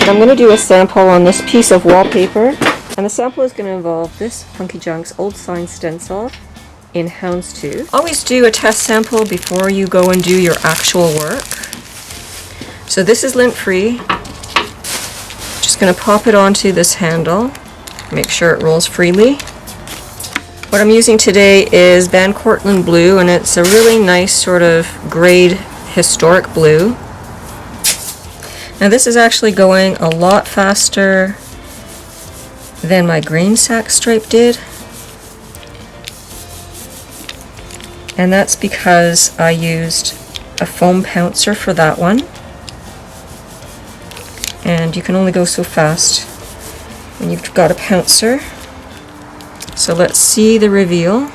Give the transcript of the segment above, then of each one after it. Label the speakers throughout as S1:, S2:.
S1: But I'm going to do a sample on this piece of wallpaper, and the sample is going to involve this Hunky Junk's old sign stencil in houndstooth. Always do a test sample before you go and do your actual work. So this is lint free. Just going to pop it onto this handle, make sure it rolls freely. What I'm using today is Van Cortlandt blue, and it's a really nice sort of grade historic blue. Now this is actually going a lot faster than my green sack stripe did. And that's because I used a foam pouncer for that one. And you can only go so fast when you've got a pouncer. So let's see the reveal.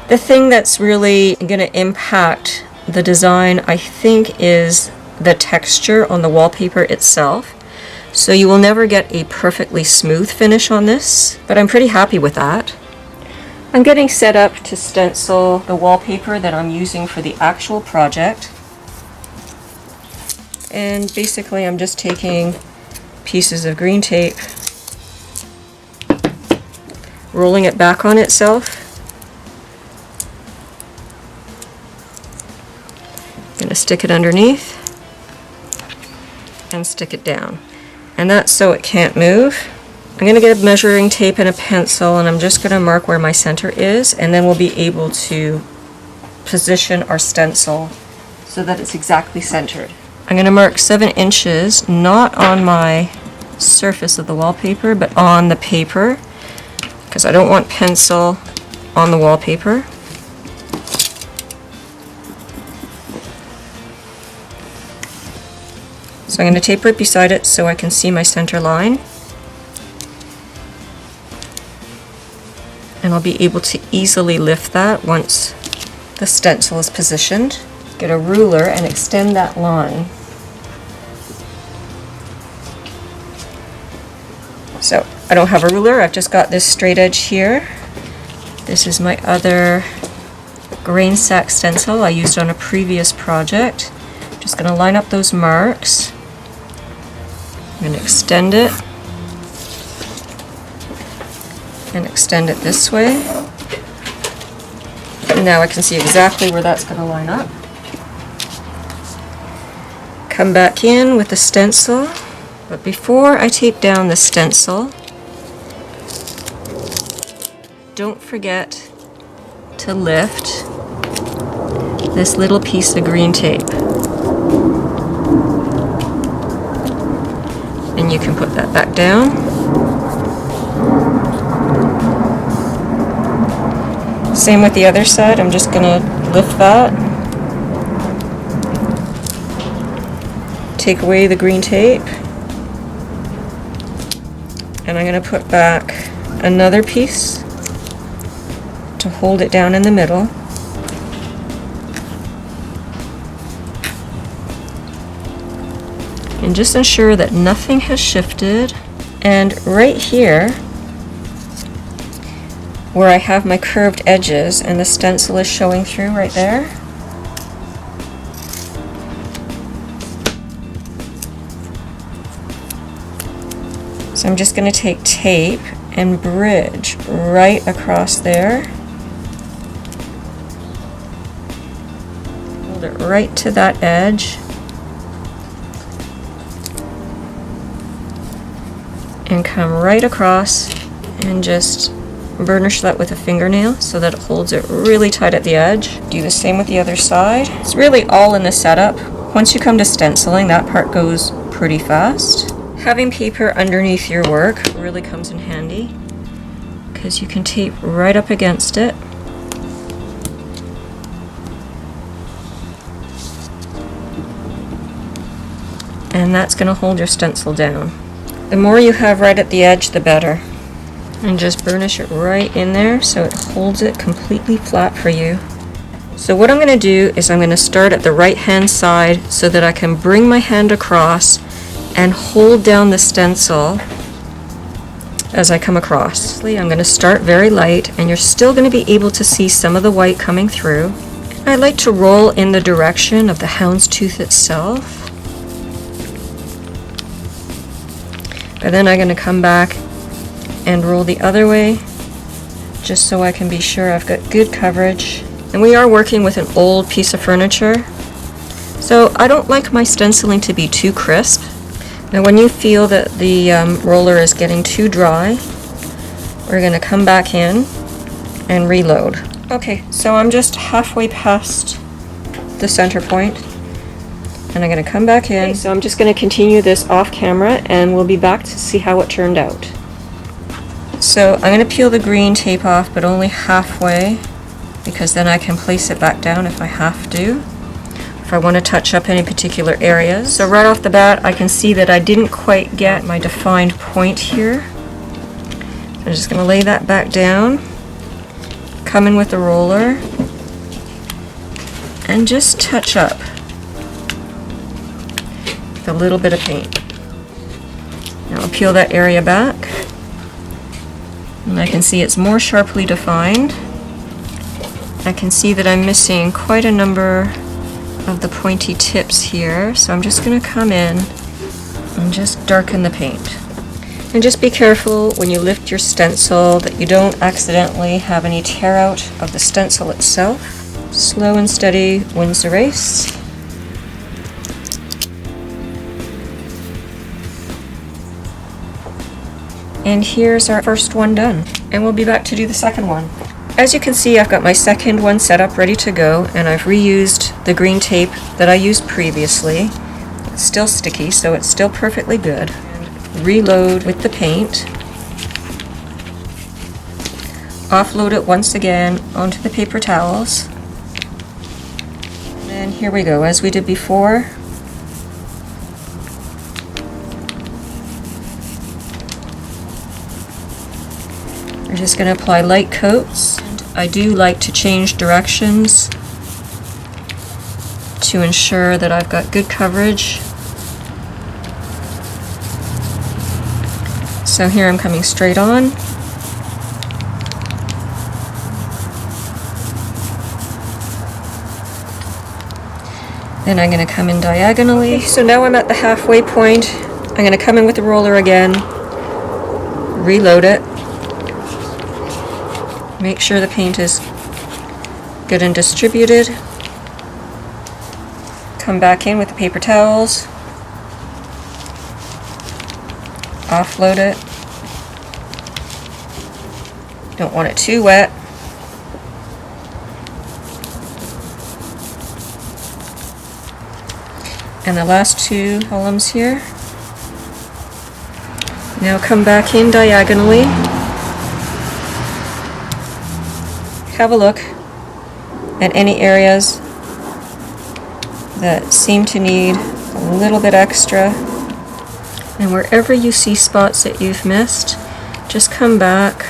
S1: The thing that's really going to impact the design, I think, is the texture on the wallpaper itself. So you will never get a perfectly smooth finish on this, but I'm pretty happy with that. I'm getting set up to stencil the wallpaper that I'm using for the actual project. And basically I'm just taking pieces of green tape, rolling it back on itself. I'm going to stick it underneath and stick it down. And that's so it can't move. I'm going to get a measuring tape and a pencil, and I'm just going to mark where my center is, and then we'll be able to position our stencil so that it's exactly centered. I'm going to mark 7 inches, not on my surface of the wallpaper, but on the paper, because I don't want pencil on the wallpaper. So I'm going to tape right beside it so I can see my center line. And I'll be able to easily lift that once the stencil is positioned. Get a ruler and extend that line. So I don't have a ruler, I've just got this straight edge here. This is my other grain sack stencil I used on a previous project. Just going to line up those marks. I'm going to extend it. And extend it this way. And now I can see exactly where that's going to line up. Come back in with the stencil, but before I tape down the stencil, don't forget to lift this little piece of green tape. And you can put that back down. Same with the other side, I'm just going to lift that, take away the green tape, and I'm going to put back another piece to hold it down in the middle. And just ensure that nothing has shifted. And right here, where I have my curved edges and the stencil is showing through right there, so I'm just going to take tape and bridge right across there. Hold it right to that edge. And come right across and just burnish that with a fingernail so that it holds it really tight at the edge. Do the same with the other side. It's really all in the setup. Once you come to stenciling, that part goes pretty fast. Having paper underneath your work really comes in handy because you can tape right up against it. And that's going to hold your stencil down. The more you have right at the edge, the better. And just burnish it right in there so it holds it completely flat for you. So what I'm going to do is I'm going to start at the right hand side so that I can bring my hand across and hold down the stencil as I come across. I'm going to start very light, and you're still going to be able to see some of the white coming through. I like to roll in the direction of the houndstooth itself. But then I'm going to come back and roll the other way, just so I can be sure I've got good coverage. And we are working with an old piece of furniture, so I don't like my stenciling to be too crisp. Now when you feel that the roller is getting too dry, we're going to come back in and reload. Okay, so I'm just halfway past the center point, and I'm going to come back in. Okay, so I'm just going to continue this off camera, and we'll be back to see how it turned out. So I'm going to peel the green tape off, but only halfway, because then I can place it back down if I have to, if I want to touch up any particular areas. So right off the bat, I can see that I didn't quite get my defined point here. I'm just going to lay that back down, come in with the roller, and just touch up with a little bit of paint. Now I'll peel that area back, and I can see it's more sharply defined. I can see that I'm missing quite a number of the pointy tips here, so I'm just going to come in and just darken the paint. And just be careful when you lift your stencil that you don't accidentally have any tear out of the stencil itself. Slow and steady wins the race. And here's our first one done. And we'll be back to do the second one. As you can see, I've got my second one set up ready to go, and I've reused the green tape that I used previously. It's still sticky, so it's still perfectly good. Reload with the paint, offload it once again onto the paper towels, and here we go, as we did before. We're just going to apply light coats. I do like to change directions to ensure that I've got good coverage. So here I'm coming straight on. Then I'm going to come in diagonally. Okay, so now I'm at the halfway point. I'm going to come in with the roller again, reload it, make sure the paint is good and distributed, come back in with the paper towels, offload it. Don't want it too wet. And the last two columns here. Now come back in diagonally. Have a look at any areas that seem to need a little bit extra. And wherever you see spots that you've missed, just come back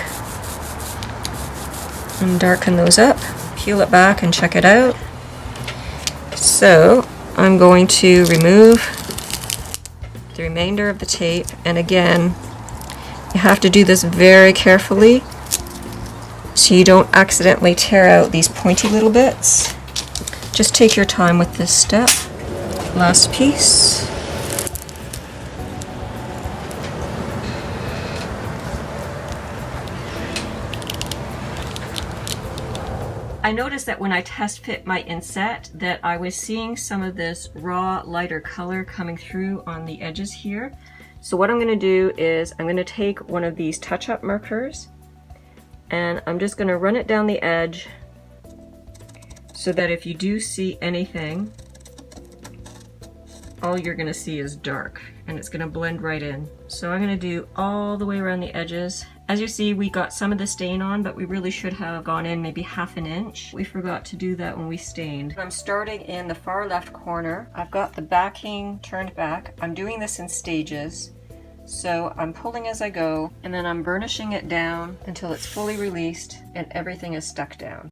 S1: and darken those up. Peel it back and check it out. So I'm going to remove the remainder of the tape, and again, you have to do this very carefully so you don't accidentally tear out these pointy little bits. Just take your time with this step. Last piece. I noticed that when I test fit my inset that I was seeing some of this raw lighter color coming through on the edges here. So what I'm going to do is I'm going to take one of these touch-up markers and I'm just going to run it down the edge so that if you do see anything, all you're going to see is dark and it's going to blend right in. So I'm going to do all the way around the edges. As you see, we got some of the stain on, but we really should have gone in maybe ½ an inch. We forgot to do that when we stained. I'm starting in the far left corner. I've got the backing turned back. I'm doing this in stages. So I'm pulling as I go, and then I'm burnishing it down until it's fully released and everything is stuck down.